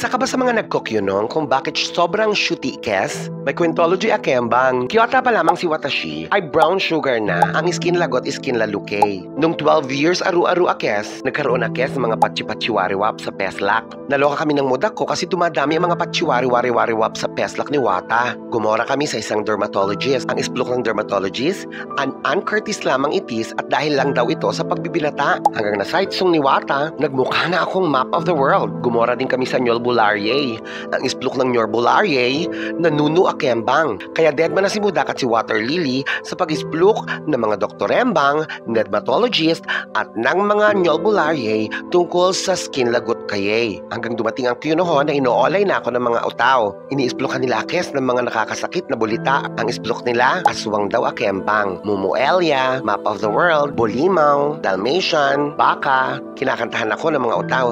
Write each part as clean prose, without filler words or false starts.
Isa ka ba sa mga nagkokyunong kung bakit sobrang shooty kes? May kwentology akembang, Kyoto pa lamang si Watashi ay brown sugar na, ang skin lagot skin lalukay. Nung 12 years aru-aru akes, nagkaroon akes ng mga patsi-patsiwariwap sa peslak. Naloka kami ng mudak ko kasi dumadami ang mga patsiwari-wari-wariwap sa peslak ni Wata. Gumora kami sa isang dermatologist. Ang isplok ng dermatologist, an Curtis lamang itis at dahil lang daw ito sa pagbibilata. Hanggang na sightsong ni Wata, nagmukha na akong map of the world. Gumora din kami sa Nyolbulariae. Ang isplok ng Nyolbulariae, nanuno akembang. Kaya deadman na si Mudak at si Water Lily sa pag-isplok ng mga doktorembang, dermatologist at ng mga Nyolbulariae tungkol sa skin lagot kayay. Hanggang dumating ang kyunohon na inoolay na ako ng mga utaw. Iniisplokan nila akes ng mga nakakasakit na bulita. Ang isplok nila, aswang daw akembang. Mumuelia, Map of the World, Bolimaw, Dalmatian, Baka. Kinakantahan ako ng mga utaw.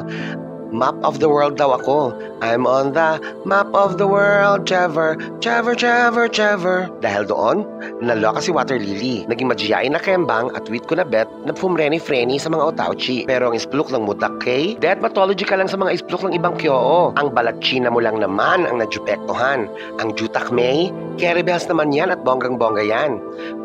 Map of the world daw ako. I'm on the map of the world, Trevor, Trevor, Trevor, Trevor. Dahil doon, naloka si Water Lily. Naging madjiyain na kembang at wit ko na bet na pumreni-freni sa mga otauchi. Pero ang isplok ng mudak kay, dermatology ka lang sa mga isplok ng ibang kyoo. Ang balatchina mo lang naman ang nadyupektohan. Ang jutak may, caribels naman yan at bonggang-bongga yan.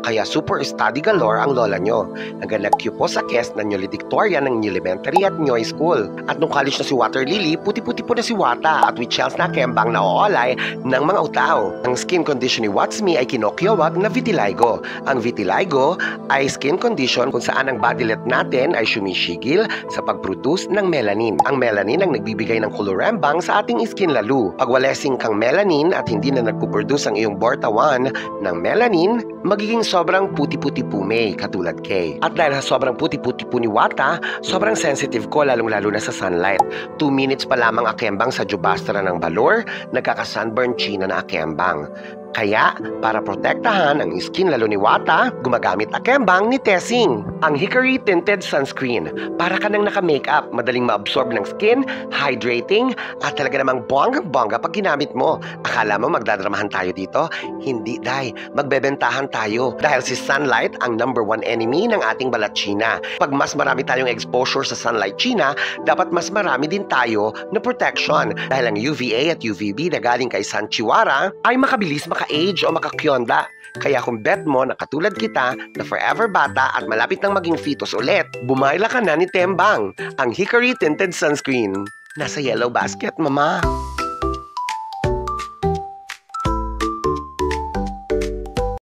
Kaya super study galore ang lola nyo. Hanggang nag-cupo sa kes na Nyolidictoria ng elementary at Nyoy School. At nung college na si Water Lily, puti-puti po na si Wata at with shells na kembang na oolay ng mga utaw. Ang skin condition ni Watsumi ay kinokyawag na vitiligo. Ang vitiligo ay skin condition kung saan ang bodylet natin ay sumisigil sa pag-produce ng melanin. Ang melanin ang nagbibigay ng kolorembang sa ating skin lalo. Pag walesing kang melanin at hindi na nagpo-produce ang iyong bortawan ng melanin, magiging sobrang puti-puti po may katulad kay. At dahil sa sobrang puti-puti po ni Wata, sobrang sensitive ko lalong-lalo na sa sunlight. 2 minutes pa lamang akembang sa Jubastra ng Balor, nagkaka-sunburn china na akembang. Kaya, para protektahan ang skin lalo ni Wata, gumagamit akembang ni Tessing. Ang Hickory Tinted Sunscreen. Para ka nang naka-makeup, madaling ma-absorb ng skin, hydrating, at talaga namang bonggang-bongga pag ginamit mo. Akala mo magdadramahan tayo dito? Hindi, day. Magbebentahan tayo. Dahil si sunlight ang #1 enemy ng ating balatchina. Pag mas marami tayong exposure sa sunlight china, dapat mas marami din tayo na protection. Dahil ang UVA at UVB na galing kay Sun Chiwara ay makabilis maka-age o makakyonda. Kaya kung bet mo na katulad kita na forever bata at malapit nang maging fetus ulit, bumayla ka na ni Tembang, ang Hickory Tinted Sunscreen. Nasa yellow basket, mama.